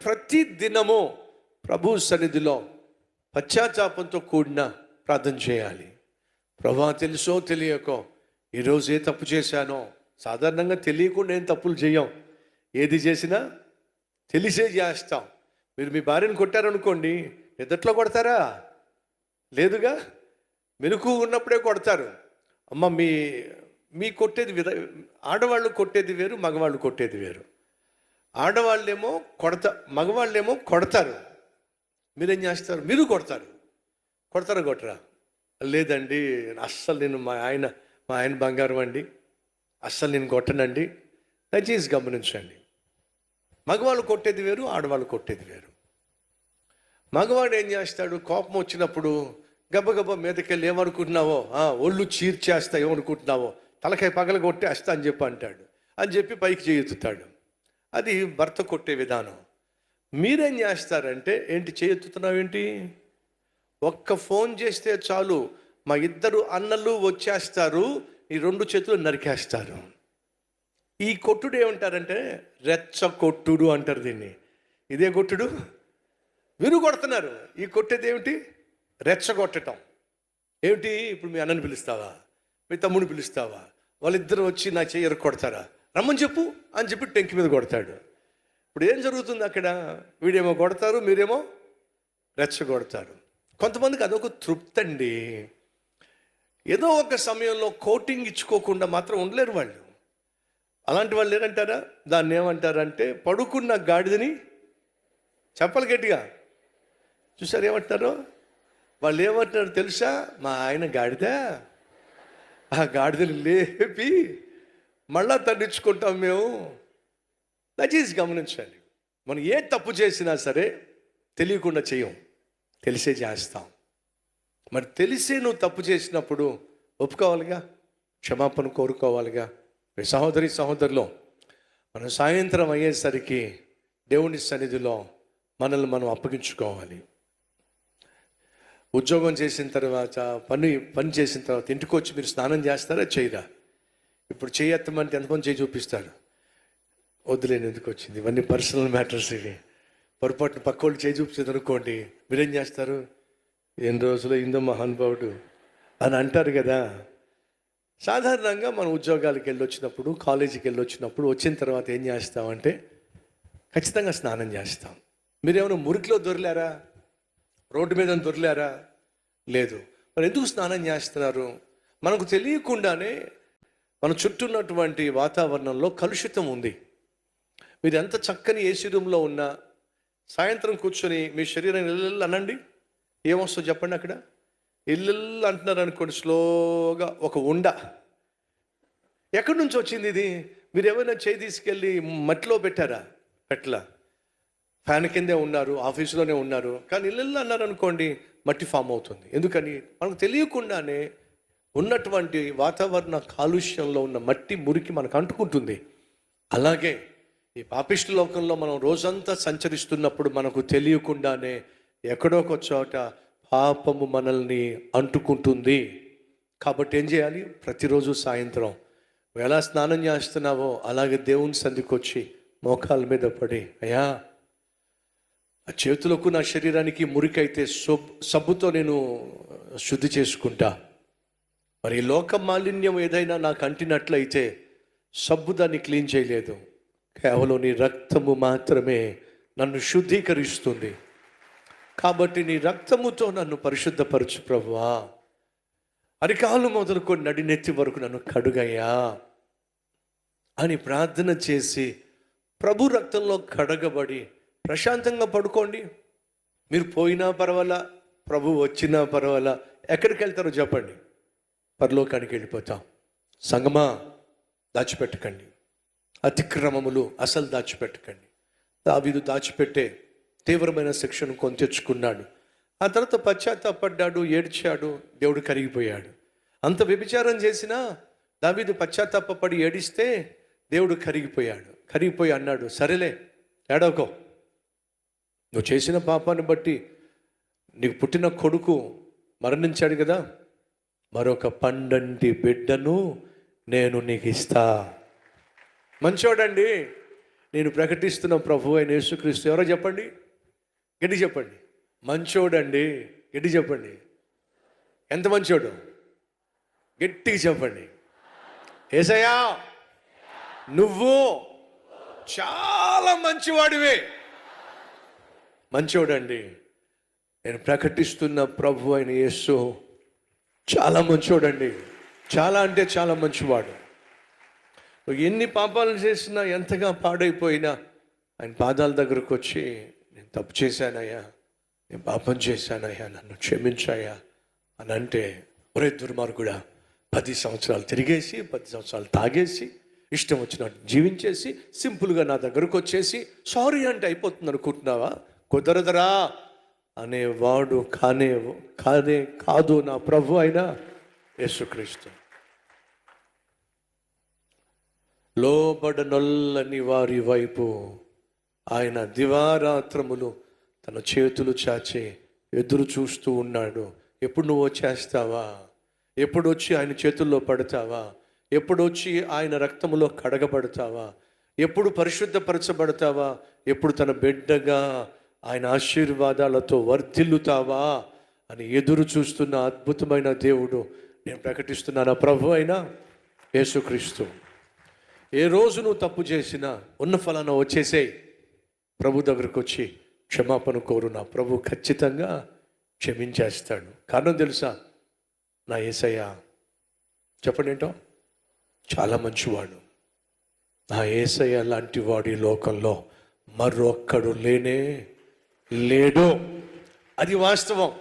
ప్రతి దినము ప్రభు సన్నిధిలో పశ్చాత్తాపంతో కూడిన ప్రార్థన చేయాలి. ప్రభువా, తెలుసో తెలియకో ఈరోజు ఏ తప్పు చేశానో. సాధారణంగా తెలియకుండా ఏం తప్పులు చేయం, ఏది చేసినా తెలిసే చేస్తాం. మీరు మీ భార్యను కొట్టారనుకోండి, ఎదట్లో కొడతారా? లేదుగా, మెలకు ఉన్నప్పుడే కొడతారు. అమ్మ మీ కొట్టేది ఆడవాళ్ళు కొట్టేది వేరు, మగవాళ్ళు కొట్టేది వేరు. ఆడవాళ్ళేమో మగవాళ్ళేమో కొడతారు. మీరేం చేస్తారు? మీరు కొడతారా కొట్టరా? లేదండి, అస్సలు నేను మా ఆయన బంగారం అండి, అస్సలు నేను కొట్టనండి. దయచేసి గమనించండి, మగవాళ్ళు కొట్టేది వేరు, ఆడవాళ్ళు కొట్టేది వేరు. మగవాడు ఏం చేస్తాడు? కోపం వచ్చినప్పుడు గబగబా మీదకెళ్ళి ఏమనుకుంటున్నావో, ఒళ్ళు చీర్చేస్తా, ఏమనుకుంటున్నావో, తలకాయ పగల కొట్టేస్తా అని చెప్పి పైకి చేయెత్తుతాడు. అది భర్త కొట్టే విధానం. మీరేం చేస్తారంటే, ఏంటి చేయెత్తుతున్నావు ఏంటి? ఒక్క ఫోన్ చేస్తే చాలు, మా ఇద్దరు అన్నలు వచ్చేస్తారు, ఈ 2 చేతులు నరికేస్తారు. ఈ కొట్టుడు ఏమంటారంటే రెచ్చ కొట్టుడు అంటారు దీన్ని. ఇదే కొట్టుడు. వీరు కొడుతున్నారు. ఈ కొట్టేది ఏమిటి? రెచ్చగొట్టడం. ఏమిటి? ఇప్పుడు మీ అన్నని పిలుస్తావా, మీ తమ్ముని పిలుస్తావా, వాళ్ళిద్దరు వచ్చి నా చెయ్యరు కొడతారా, రమ్మని చెప్పు అని చెప్పి టెంకి మీద కొడతాడు. ఇప్పుడు ఏం జరుగుతుంది అక్కడ? వీడేమో కొడతారు, మీరేమో రెచ్చగొడతారు. కొంతమందికి అదొక తృప్తి అండి. ఏదో ఒక సమయంలో కోటింగ్ ఇచ్చుకోకుండా మాత్రం ఉండలేరు వాళ్ళు. అలాంటి వాళ్ళు ఏమంటారా? దాన్ని ఏమంటారంటే పడుకున్న గాడిదని చెప్పలు గట్టిగా. చూసారు ఏమంటారు వాళ్ళు? ఏమంటారు తెలుసా? మా ఆయన గాడిద, ఆ గాడిదని లేపి మళ్ళా తన్నించుకుంటాం మేము. దయచేసి గమనించాలి, మనం ఏ తప్పు చేసినా సరే తెలియకుండా చేయం, తెలిసే చేస్తాం. మరి తెలిసే నువ్వు తప్పు చేసినప్పుడు ఒప్పుకోవాలిగా, క్షమాపణ కోరుకోవాలిగా. సహోదరి సహోదరులు, మనం సాయంత్రం అయ్యేసరికి దేవుని సన్నిధిలో మనల్ని మనం అప్పగించుకోవాలి. ఉద్యోగం చేసిన తర్వాత, పని చేసిన తర్వాత ఇంటికి వచ్చి మీరు స్నానం చేస్తారా చేయరా? ఇప్పుడు చేయెత్తమంటే ఎంతమంది చేయి చూపిస్తారు? వద్దులేని ఎందుకు వచ్చింది, ఇవన్నీ పర్సనల్ మ్యాటర్స్ ఇవి. పొరపాటున పక్కోళ్ళు చేయి చూపించేది అనుకోండి, మీరేం చేస్తారు? ఎన్ని రోజులు అయిందో మహానుభావుడు అని అంటారు కదా. సాధారణంగా మనం ఉద్యోగాలకు వెళ్ళొచ్చినప్పుడు, కాలేజీకి వెళ్ళొచ్చినప్పుడు వచ్చిన తర్వాత ఏం చేస్తామంటే ఖచ్చితంగా స్నానం చేస్తాం. మీరేమైనా మురికిలో దొరిలారా? రోడ్డు మీద దొరిలారా? లేదు. మరి ఎందుకు స్నానం చేస్తున్నారు? మనకు తెలియకుండానే మన చుట్టూ ఉన్నటువంటి వాతావరణంలో కలుషితం ఉంది. మీరు ఎంత చక్కని ఏసీ రూమ్లో ఉన్నా సాయంత్రం కూర్చొని మీ శరీరం ఇల్లు అనండి, ఏమొస్తుందో చెప్పండి. అక్కడ ఇల్లు అంటున్నారు అనుకోండి, స్లోగా ఒక ఉండ. ఎక్కడి నుంచి వచ్చింది ఇది? మీరు ఏమైనా చేయి తీసుకెళ్ళి మట్టిలో పెట్టారా? పెట్టలా. ఫ్యాన్ కిందే ఉన్నారు, ఆఫీసులోనే ఉన్నారు, కానీ ఇల్లు అన్నారు అనుకోండి, మట్టి ఫామ్ అవుతుంది. ఎందుకని? మనకు తెలియకుండానే ఉన్నటువంటి వాతావరణ కాలుష్యంలో ఉన్న మట్టి మురికి మనకు అంటుకుంటుంది. అలాగే ఈ పాపిష్టి లోకంలో మనం రోజంతా సంచరిస్తున్నప్పుడు మనకు తెలియకుండానే ఎక్కడో ఒక చోట పాపము మనల్ని అంటుకుంటుంది. కాబట్టి ఏం చేయాలి? ప్రతిరోజు సాయంత్రం ఎలా స్నానం చేస్తున్నావో అలాగే దేవుని సన్నిధికి వచ్చి మోకాల మీద పడి, అయ్యా ఆ చేతులకు నా శరీరానికి మురికైతే సబ్బుతో నేను శుద్ధి చేసుకుంటా. మరి లోక మాలిన్యం ఏదైనా నాకు అంటినట్లయితే సబ్బు దాన్ని క్లీన్ చేయలేదు, కేవలం నీ రక్తము మాత్రమే నన్ను శుద్ధీకరిస్తుంది. కాబట్టి నీ రక్తముతో నన్ను పరిశుద్ధపరచు ప్రభువా, అరికాలు మొదలుకొని నడినెత్తి వరకు నన్ను కడుగయ్యా అని ప్రార్థన చేసి ప్రభు రక్తంలో కడగబడి ప్రశాంతంగా పడుకోండి. మీరు పోయినా పర్వాలా, ప్రభు వచ్చినా పర్వాలా, ఎక్కడికి వెళ్తారో చెప్పండి, పరలోకానికి వెళ్ళిపోతాం. సంగమా, దాచిపెట్టకండి. అతిక్రమములు అసలు దాచిపెట్టకండి. దావీదు దాచిపెట్టే తీవ్రమైన శిక్షను కొని తెచ్చుకున్నాడు. ఆ తర్వాత పశ్చాత్తాపడ్డాడు, ఏడ్చాడు, దేవుడు కరిగిపోయాడు. అంత వ్యభిచారం చేసినా దావీదు పశ్చాత్తాపడి ఏడిస్తే దేవుడు కరిగిపోయి అన్నాడు, సరేలే ఏడవకో, నువ్వు చేసిన పాపాన్ని బట్టి నీకు పుట్టిన కొడుకు మరణించాడు కదా, మరొక పండంటి బిడ్డను నేను నీకు ఇస్తా. మంచోడండి. నేను ప్రకటిస్తున్న ప్రభు అయిన యేసుక్రీస్తు ఎవరో చెప్పండి, గట్టి చెప్పండి. మంచోడండి, గట్టి చెప్పండి. ఎంత మంచోడు, గట్టిగా చెప్పండి. యేసయ్యా నువ్వు చాలా మంచివాడివే. మంచోడండి. నేను ప్రకటిస్తున్న ప్రభు అయిన యేసు చాలా మంచోడండి. చాలా అంటే చాలా మంచివాడు. నువ్వు ఎన్ని పాపాలు చేసినా, ఎంతగా పాడైపోయినా ఆయన పాదాల దగ్గరకు వచ్చి నేను తప్పు చేశానయ్యా, నేను పాపం చేశానయ్యా, నన్ను క్షమించాయా అని అంటే, ఒరే దుర్మార్గుడా, 10 సంవత్సరాలు తిరిగేసి 10 సంవత్సరాలు తాగేసి ఇష్టం వచ్చినట్టు జీవించేసి సింపుల్గా నా దగ్గరకు వచ్చేసి సారీ అంటే అయిపోతుంది అనుకుంటున్నావా? కుదరదరా అనేవాడు కాదు నా ప్రభు అయిన యేసుక్రీస్తు. లోబడనొల్లని వారి వైపు ఆయన దివారాత్రములు తన చేతులు చాచి ఎదురు చూస్తూ ఉన్నాడు. ఎప్పుడు నువ్వు వచ్చేస్తావా? ఎప్పుడు వచ్చి ఆయన చేతుల్లో పడతావా? ఎప్పుడు వచ్చి ఆయన రక్తములో కడగబడతావా? ఎప్పుడు పరిశుద్ధపరచబడతావా? ఎప్పుడు తన బిడ్డగా ఆయన ఆశీర్వాదాలతో వర్ధిల్లుతావా అని ఎదురు చూస్తున్న అద్భుతమైన దేవుడు నేను ప్రకటిస్తున్నాను, ప్రభు అయిన యేసుక్రీస్తు. ఏ రోజు నువ్వు తప్పు చేసినా ఉన్న ఫలానా వచ్చేసేయి, ప్రభు దగ్గరకు వచ్చి క్షమాపణ కోరు, నా ప్రభు ఖచ్చితంగా క్షమించేస్తాడు. కారణం తెలుసా? నా యేసయ్య చెప్పండి ఏంటో చాలా మంచివాడు. నా యేసయ్య లాంటి వాడి లోకంలో మరొక్కడు లేనే లేడు. అది వాస్తవం.